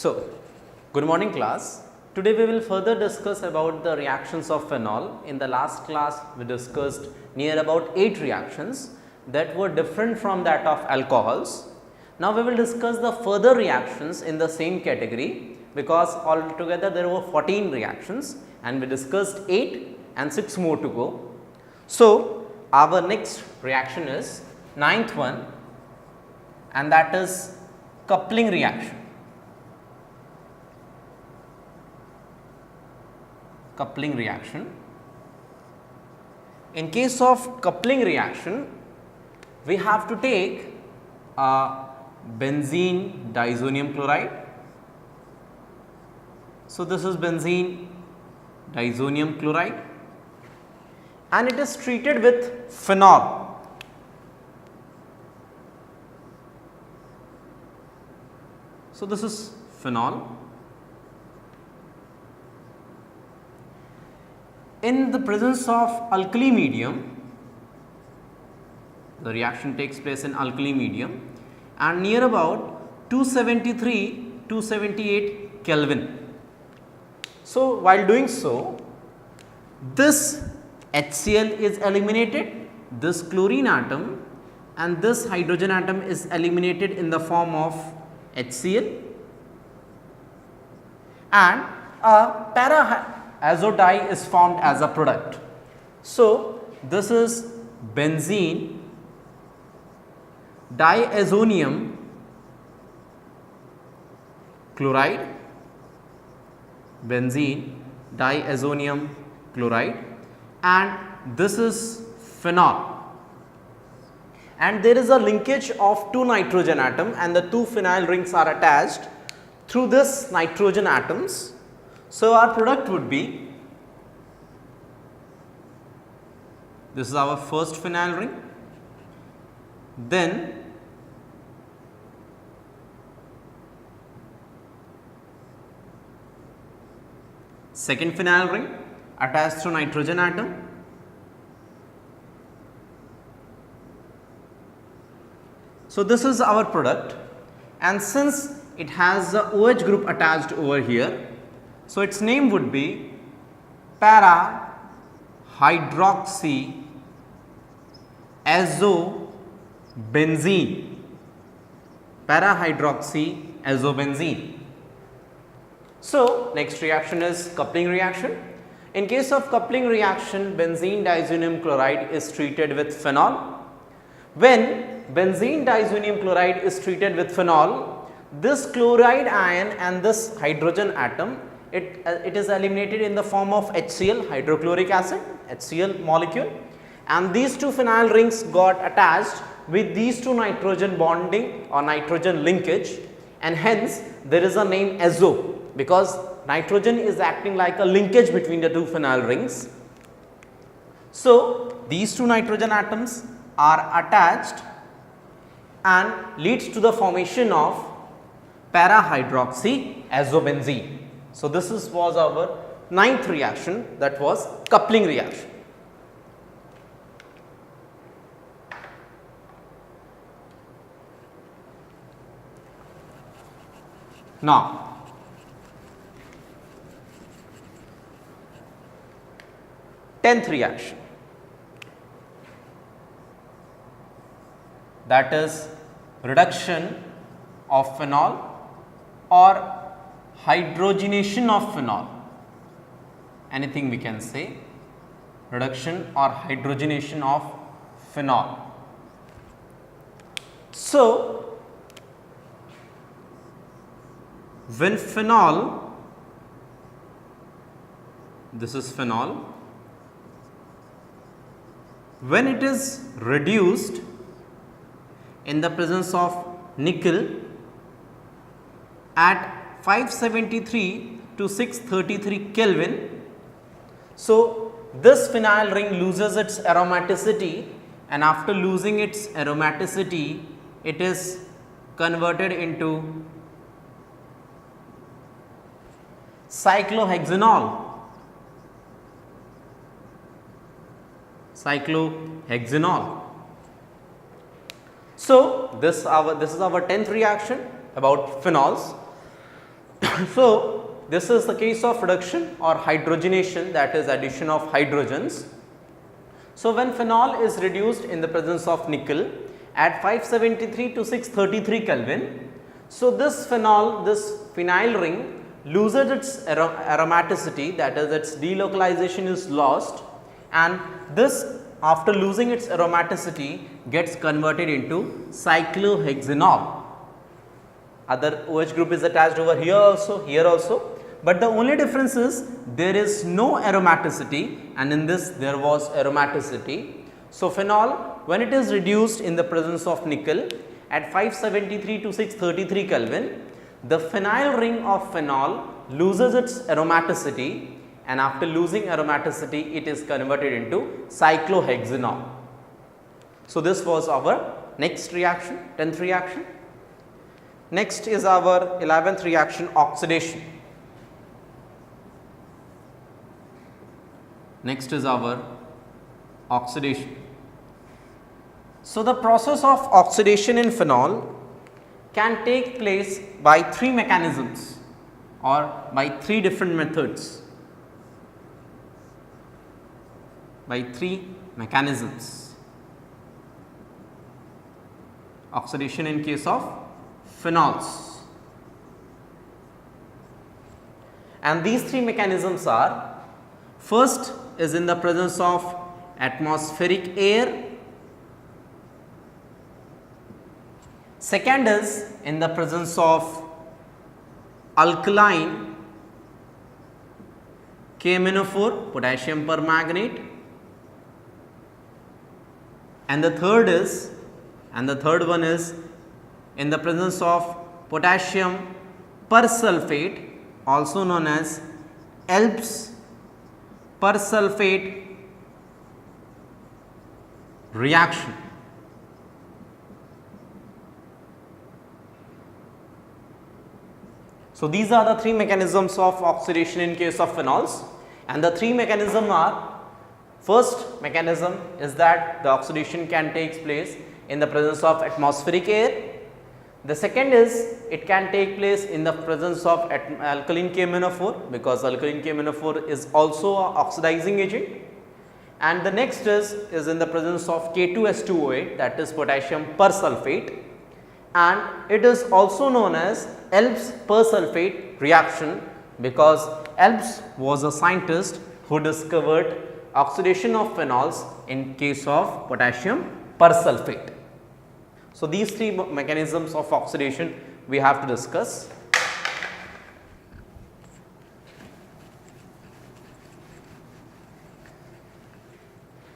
So, good morning class. Today we will further discuss about the reactions of phenol. In the last class we discussed near about 8 reactions that were different from that of alcohols. Now we will discuss the further reactions in the same category, because altogether there were 14 reactions and we discussed 8 and 6 more to go. So, our next reaction is 9th one, and that is coupling reaction. Coupling reaction. In case of coupling reaction, we have to take benzene diazonium chloride. So, this is benzene diazonium chloride and it is treated with phenol. So, this is phenol. In the presence of alkali medium, the reaction takes place in alkali medium and near about 278 Kelvin. So, while doing so, this HCl is eliminated, this chlorine atom and this hydrogen atom is eliminated in the form of HCl, and a para-azo dye is formed as a product. So, this is benzene diazonium chloride, benzene diazonium chloride, and this is phenol. And there is a linkage of 2 nitrogen atom and the 2 phenyl rings are attached through this nitrogen atoms. So, our product would be, this is our first phenyl ring, then second phenyl ring attached to nitrogen atom, so this is our product, and since it has the OH group attached over here, so its name would be para hydroxy azobenzene, para hydroxy azobenzene. So, next reaction is coupling reaction. In case of coupling reaction, benzene diazonium chloride is treated with phenol. When benzene diazonium chloride is treated with phenol, this chloride ion and this hydrogen atom, it is eliminated in the form of HCl, hydrochloric acid, HCl molecule, and these 2 phenyl rings got attached with these 2 nitrogen bonding or nitrogen linkage, and hence there is a name azo, because nitrogen is acting like a linkage between the 2 phenyl rings. So, these 2 nitrogen atoms are attached and leads to the formation of para hydroxy azobenzene. So, this was our 9th reaction, that was coupling reaction. Now, tenth reaction, that is reduction of phenol or hydrogenation of phenol, anything we can say, reduction or hydrogenation of phenol. So, when phenol, this is phenol, when it is reduced in the presence of nickel at 573 to 633 Kelvin, so this phenyl ring loses its aromaticity, and after losing its aromaticity, it is converted into cyclohexanol. So, this is our 10th reaction about phenols. So, this is the case of reduction or hydrogenation, that is addition of hydrogens. So, when phenol is reduced in the presence of nickel at 573 to 633 Kelvin, so this phenol, this phenyl ring loses its aromaticity, that is its delocalization is lost, and this after losing its aromaticity gets converted into cyclohexanol. Other OH group is attached over here also, but the only difference is there is no aromaticity and in this there was aromaticity. So, phenol when it is reduced in the presence of nickel at 573 to 633 Kelvin, the phenyl ring of phenol loses its aromaticity, and after losing aromaticity it is converted into cyclohexanol. So, this was our next reaction, 10th reaction. Next is our 11th reaction, oxidation. Next is our oxidation. So, the process of oxidation in phenol can take place by 3 mechanisms or by 3 different methods. By 3 mechanisms. Oxidation in case of phenols, and these 3 mechanisms are: first is in the presence of atmospheric air, second is in the presence of alkaline KMnO4, potassium permanganate, and the third one is in the presence of potassium persulfate, also known as ALPS persulfate reaction. So, these are the 3 mechanisms of oxidation in case of phenols, and the 3 mechanisms are: first mechanism is that the oxidation can take place in the presence of atmospheric air. The second is it can take place in the presence of alkaline KMnO4, because alkaline KMnO4 is also an oxidizing agent, and the next is in the presence of K2S2O8, that is potassium persulfate, and it is also known as ALPS persulfate reaction, because ALPS was a scientist who discovered oxidation of phenols in case of potassium persulfate. So, these 3 mechanisms of oxidation we have to discuss.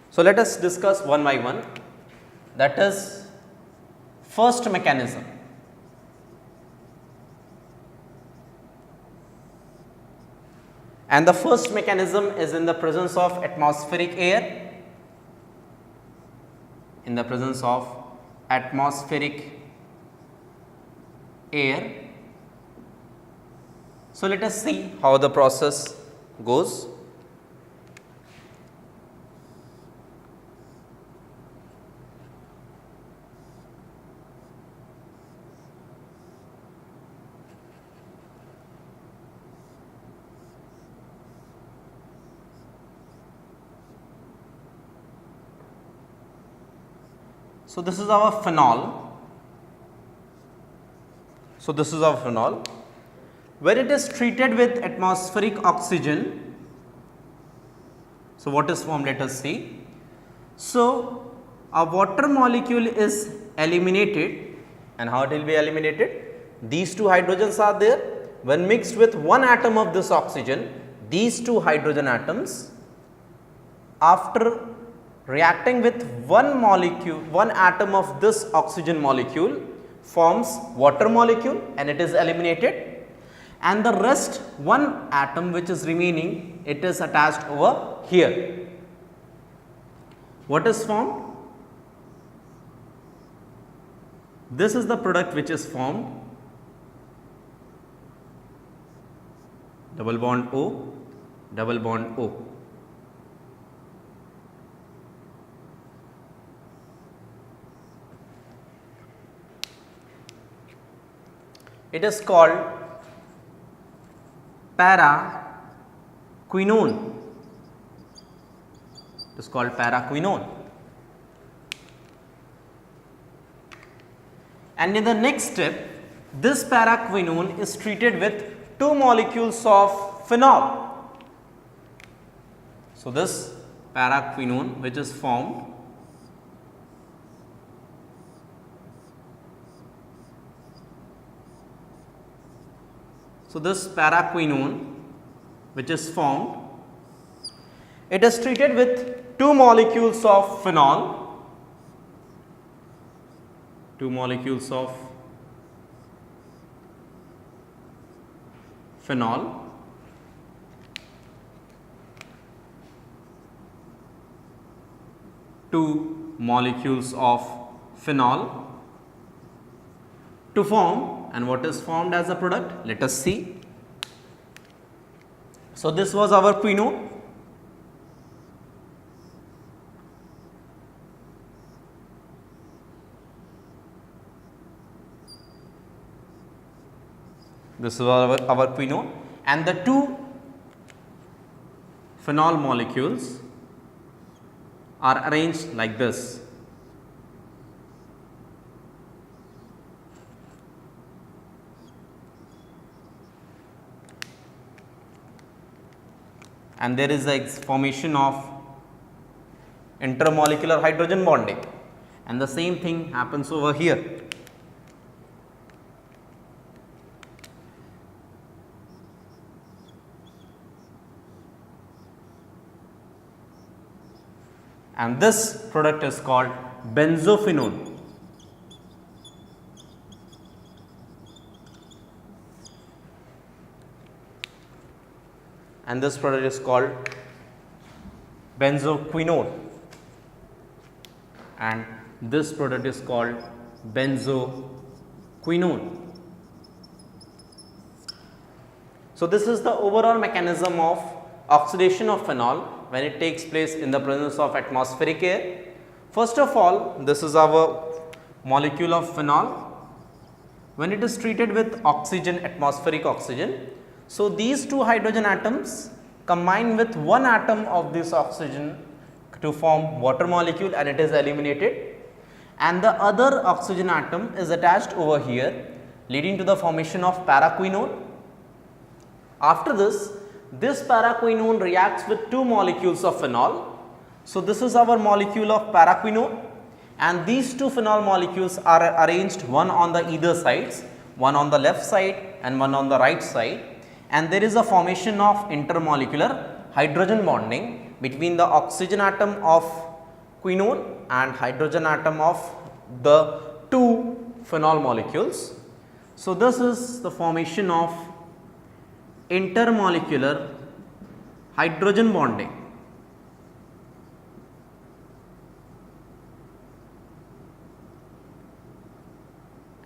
So, let us discuss one by one, that is first mechanism. And the first mechanism is in the presence of atmospheric air, in the presence of atmospheric air. So, let us see how the process goes. So, this is our phenol. So, this is our phenol. When it is treated with atmospheric oxygen, so what is formed? Let us see. So, a water molecule is eliminated, and how it will be eliminated? These 2 hydrogens are there. When mixed with 1 atom of this oxygen, these 2 hydrogen atoms, after reacting with 1 molecule, 1 atom of this oxygen molecule, forms water molecule, and it is eliminated, and the rest 1 atom which is remaining, it is attached over here. What is formed? This is the product which is formed, double bond O, double bond O. It is called paraquinone. It is called paraquinone. And in the next step, this paraquinone is treated with 2 molecules of phenol. So, this paraquinone which is formed it is treated with 2 molecules of phenol, 2 molecules of phenol, to form, and what is formed as a product? Let us see. So, this was our quinone. This is our quinone, and the 2 phenol molecules are arranged like this. And there is a formation of intermolecular hydrogen bonding, and the same thing happens over here. And this product is called benzophenone. And this product is called benzoquinone, and this product is called benzoquinone. So, this is the overall mechanism of oxidation of phenol when it takes place in the presence of atmospheric air. First of all, this is our molecule of phenol. When it is treated with oxygen, atmospheric oxygen, so these 2 hydrogen atoms combine with 1 atom of this oxygen to form water molecule, and it is eliminated, and the other oxygen atom is attached over here, leading to the formation of paraquinone. After this paraquinone reacts with 2 molecules of phenol. So, this is our molecule of paraquinone, and these 2 phenol molecules are arranged one on the either sides, one on the left side and one on the right side, and there is a formation of intermolecular hydrogen bonding between the oxygen atom of quinone and hydrogen atom of the 2 phenol molecules. So, this is the formation of intermolecular hydrogen bonding.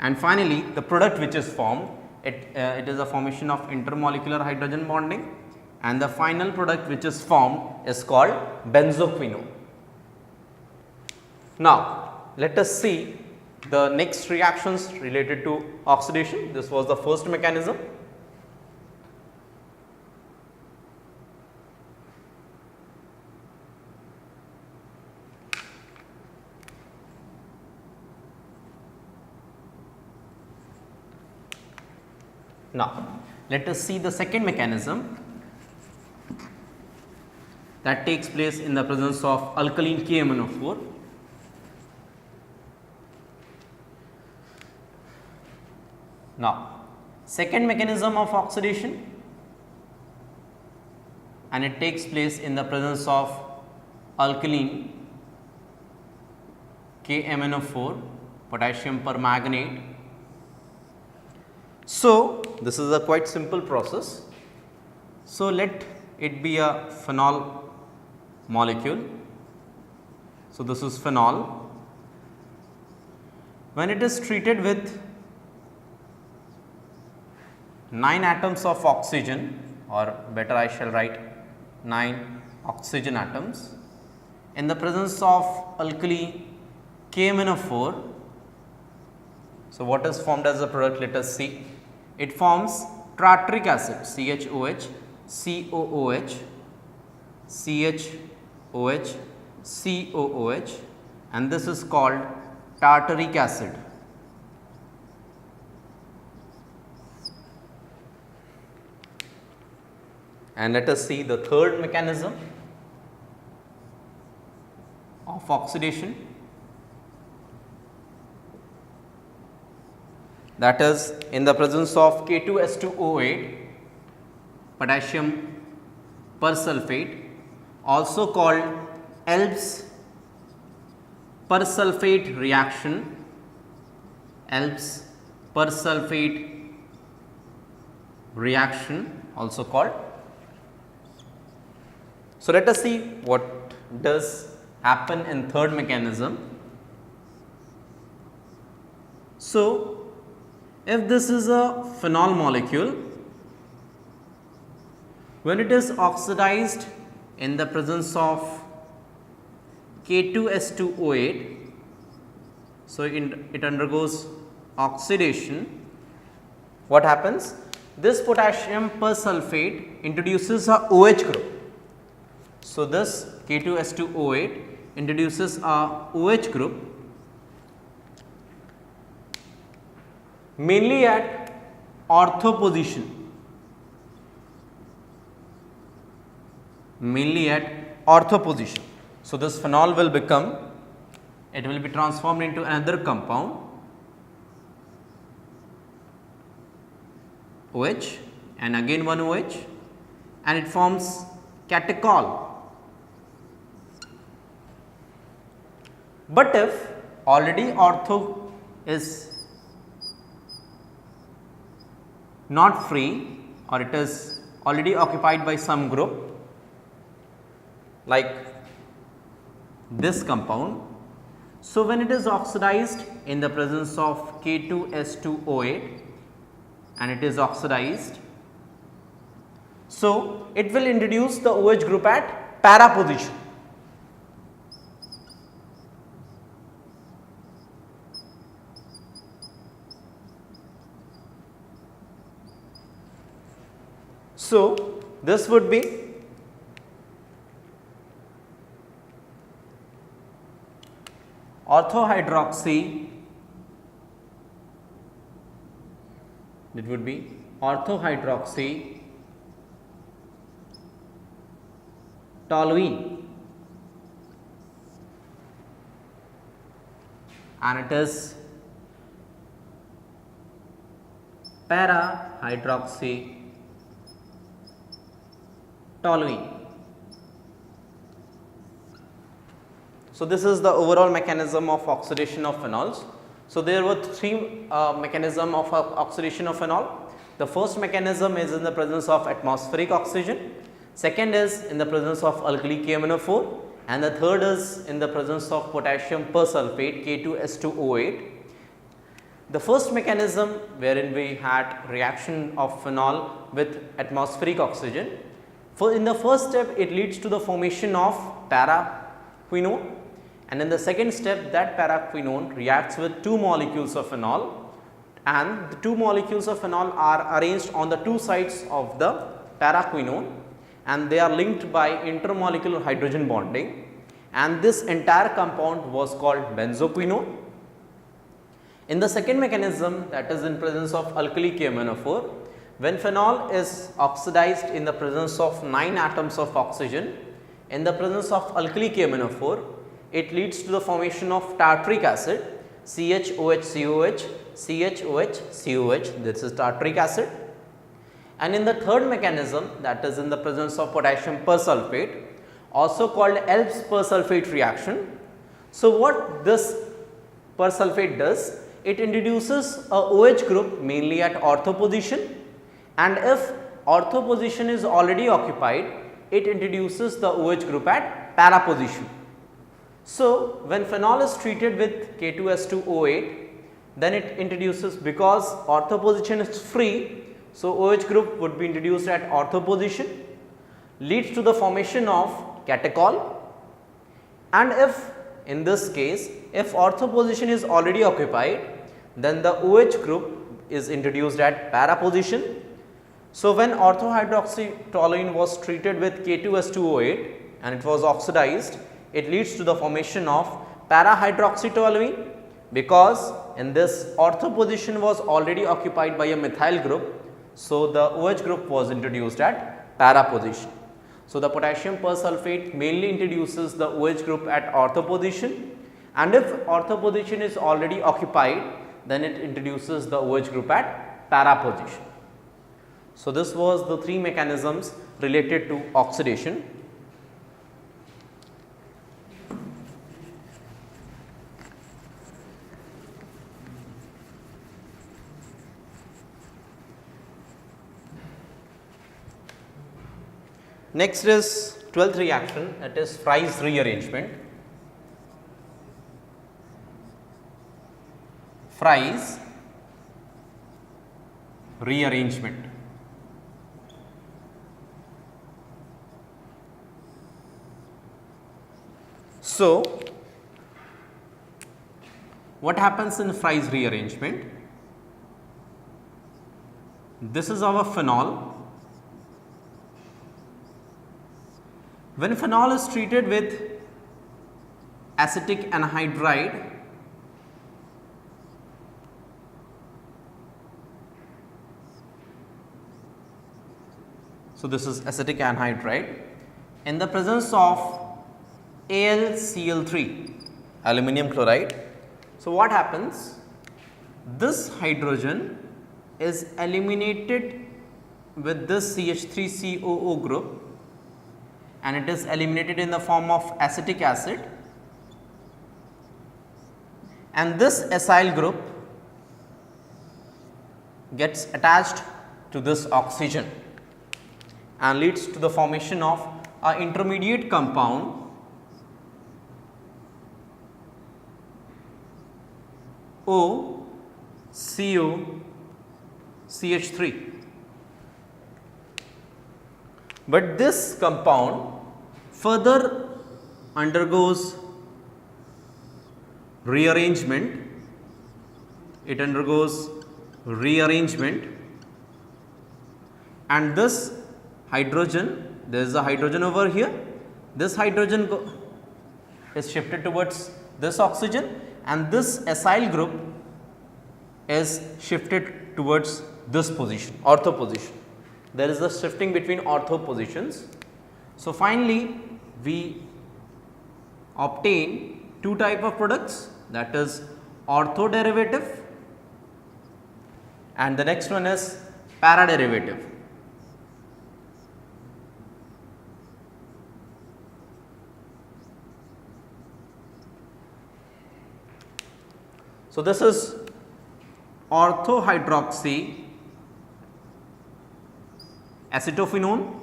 And finally, the product which is formed, it is a formation of intermolecular hydrogen bonding, and the final product which is formed is called benzoquinone. Now, let us see the next reactions related to oxidation. This was the first mechanism. Now, let us see the second mechanism that takes place in the presence of alkaline KMnO4. Now, second mechanism of oxidation, and it takes place in the presence of alkaline KMnO4, potassium permanganate. So, this is a quite simple process. So, let it be a phenol molecule. So, this is phenol. When it is treated with 9 atoms of oxygen, or better I shall write 9 oxygen atoms, in the presence of alkali KMnO4. So, what is formed as a product? Let us see. It forms tartaric acid CHOH, COOH, CHOH, COOH, and this is called tartaric acid. And let us see the third mechanism of oxidation, that is in the presence of K2S2O8 potassium persulfate, also called Elb's persulfate reaction, Elb's persulfate reaction also called. So, let us see what does happen in third mechanism. So, if this is a phenol molecule, when it is oxidized in the presence of K2S2O8, so it undergoes oxidation, what happens? This potassium persulfate introduces a OH group. So, this K2S2O8 introduces a OH group mainly at ortho position, So, this phenol will become, it will be transformed into another compound OH and again one OH, and it forms catechol. But if already ortho is not free or it is already occupied by some group like this compound, so when it is oxidized in the presence of K2S2O8 and it is oxidized, so it will introduce the OH group at para position. So, this would be orthohydroxy, it would be orthohydroxy toluene, and it is para hydroxy toluene. So, this is the overall mechanism of oxidation of phenols. So, there were three mechanism of oxidation of phenol. The first mechanism is in the presence of atmospheric oxygen, second is in the presence of alkali KMnO4, and the third is in the presence of potassium persulfate K2S2O8. The first mechanism wherein we had reaction of phenol with atmospheric oxygen. In the first step, it leads to the formation of paraquinone, and in the second step, that paraquinone reacts with two molecules of phenol, and the two molecules of phenol are arranged on the two sides of the paraquinone, and they are linked by intermolecular hydrogen bonding, and this entire compound was called benzoquinone. In the second mechanism, that is in presence of alkali KMnO4, when phenol is oxidized in the presence of 9 atoms of oxygen, in the presence of alkali KMnO4, it leads to the formation of tartaric acid CHOH-COH, CHOH-COH, this is tartaric acid. And in the third mechanism, that is in the presence of potassium persulfate, also called Elb's persulfate reaction. So, what this persulfate does? It introduces a OH group mainly at ortho position, and if ortho position is already occupied, it introduces the OH group at para position. So, when phenol is treated with K2S2O8, then it introduces, because ortho position is free, so OH group would be introduced at ortho position, leads to the formation of catechol, and if in this case, if ortho position is already occupied, then the OH group is introduced at para position, So, when orthohydroxytoluene was treated with K2S2O8 and it was oxidized, it leads to the formation of para-hydroxytoluene, because in this ortho position was already occupied by a methyl group. So, the OH group was introduced at para position. So, the potassium persulfate mainly introduces the OH group at ortho position, and if ortho position is already occupied, then it introduces the OH group at para position. So, this was the three mechanisms related to oxidation. Next is 12th reaction, it is Fry's rearrangement. Fry's rearrangement. So, what happens in Fry's rearrangement? This is our phenol. When phenol is treated with acetic anhydride, so this is acetic anhydride, in the presence of AlCl3, aluminum chloride. So, what happens? This hydrogen is eliminated with this CH3COO group, and it is eliminated in the form of acetic acid, and this acyl group gets attached to this oxygen and leads to the formation of an intermediate compound OCOCH3. But this compound further undergoes rearrangement. It undergoes rearrangement, and this hydrogen, there is a hydrogen over here, this hydrogen is shifted towards this oxygen, and this acyl group is shifted towards this position, ortho position. There is a shifting between ortho positions. So, finally, we obtain two type of products, that is ortho derivative and the next one is para derivative. So, this is orthohydroxy acetophenone,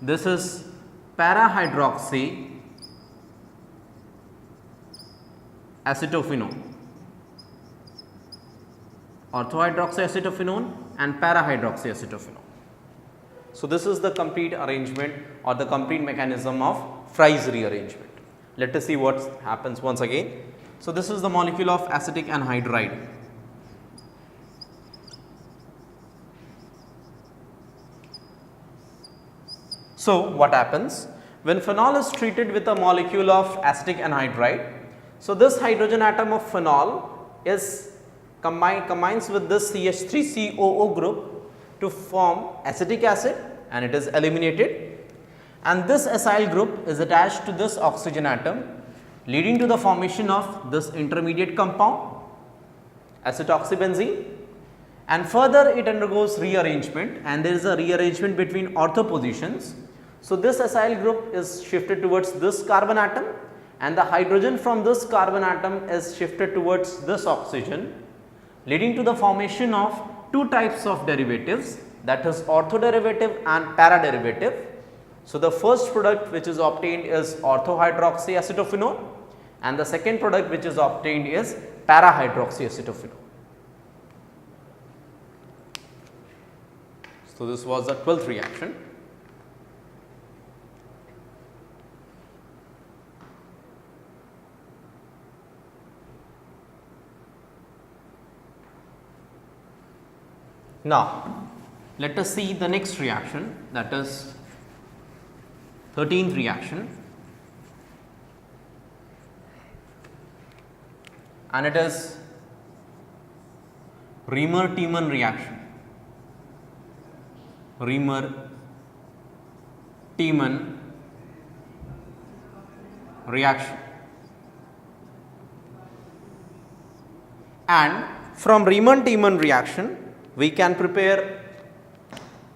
this is para-hydroxy acetophenone, orthohydroxy acetophenone and para-hydroxy acetophenone. So, this is the complete arrangement or the complete mechanism of Fry's rearrangement. Let us see what happens once again. So, this is the molecule of acetic anhydride. So, what happens when phenol is treated with a molecule of acetic anhydride? So, this hydrogen atom of phenol is combines with this CH3COO group to form acetic acid, and it is eliminated, and this acyl group is attached to this oxygen atom, leading to the formation of this intermediate compound acetoxybenzene, and further it undergoes rearrangement, and there is a rearrangement between ortho positions. So, this acyl group is shifted towards this carbon atom, and the hydrogen from this carbon atom is shifted towards this oxygen, leading to the formation of two types of derivatives, that is ortho derivative and para derivative. So, the first product which is obtained is orthohydroxy acetophenone, and the second product which is obtained is para hydroxy acetophenone. So, this was the 12th reaction. Now, let us see the next reaction, that is 13th reaction, and it is Reamer-Tiemann reaction. Reamer-Tiemann reaction. And from Reamer-Tiemann reaction, we can prepare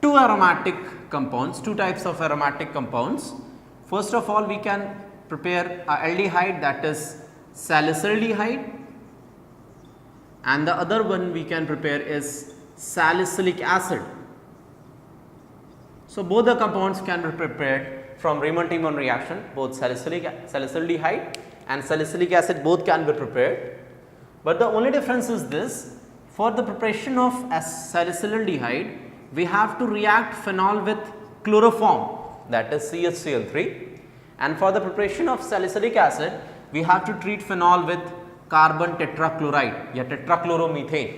two aromatic compounds, two types of aromatic compounds. First of all, we can prepare a aldehyde, that is salicyldehyde, and the other one we can prepare is salicylic acid. So, both the compounds can be prepared from Reamer-Tiemann reaction, both salicyldehyde and salicylic acid both can be prepared. But the only difference is this: for the preparation of salicyldehyde, we have to react phenol with chloroform, that is CHCl3, and for the preparation of salicylic acid, we have to treat phenol with carbon tetrachloride, or tetrachloromethane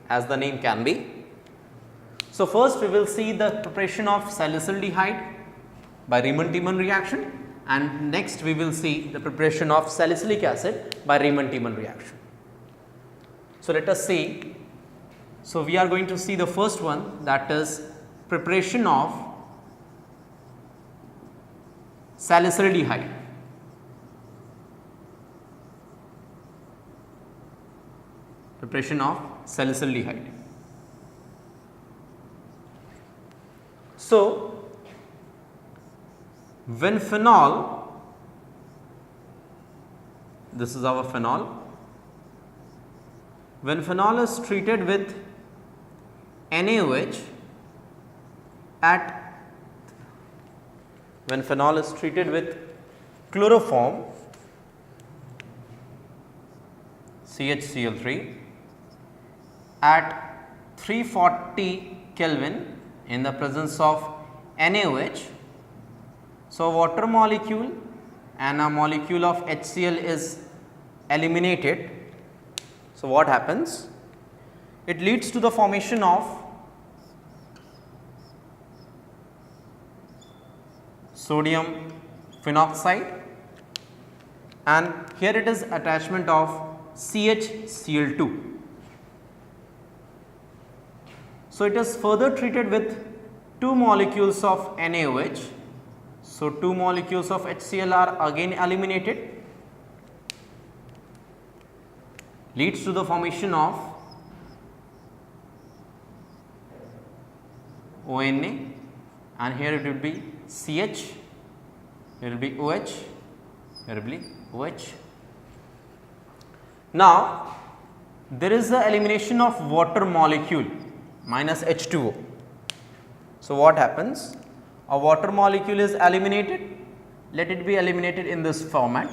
as the name can be. So, first we will see the preparation of salicyldehyde by Reamer-Tiemann reaction, and next we will see the preparation of salicylic acid by Reamer-Tiemann reaction. So, let us see. So, we are going to see the first one, that is preparation of salicyldehyde. Preparation of salicyldehyde. So, when phenol, this is our phenol, when phenol is treated with NaOH when phenol is treated with chloroform CHCl3 at 340 Kelvin in the presence of NaOH. So, water molecule and a molecule of HCl is eliminated. So, what happens? It leads to the formation of sodium phenoxide, and here it is attachment of CHCl2. So, it is further treated with two molecules of NaOH. So, two molecules of HCl are again eliminated, leads to the formation of ONA, and here it will be CH, here will be OH, here will be OH. Now, there is the elimination of water molecule minus H2O. So, what happens? A water molecule is eliminated, let it be eliminated in this format.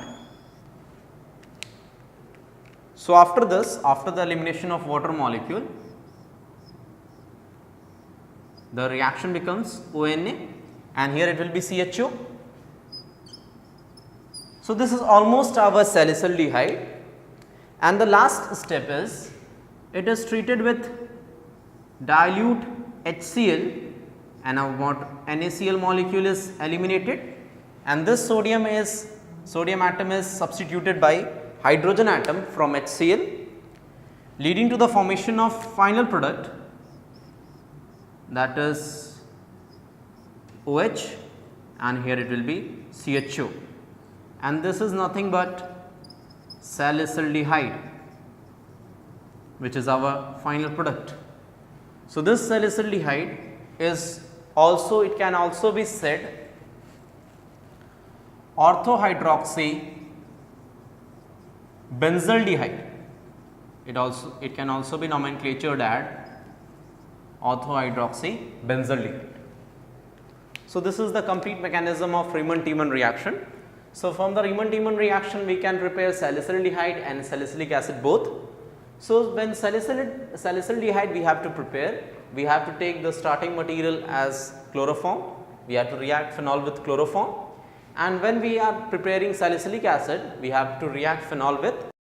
So, after this, after the elimination of water molecule, the reaction becomes ONA, and here it will be CHO. So, this is almost our salicyldehyde, and the last step is it is treated with dilute HCl, and our NaCl molecule is eliminated, and this sodium atom is substituted by hydrogen atom from HCl, leading to the formation of final product, that is OH, and here it will be CHO, and this is nothing but salicyldehyde, which is our final product. So, this salicyldehyde is also, it can also be said orthohydroxy benzaldehyde. It can also be nomenclatured as orthohydroxy benzaldehyde. So, this is the complete mechanism of Reamer-Tiemann reaction. So, from the Reamer-Tiemann reaction we can prepare salicyldehyde and salicylic acid both. So, when salicyldehyde we have to prepare, we have to take the starting material as chloroform, we have to react phenol with chloroform, and when we are preparing salicylic acid we have to react phenol with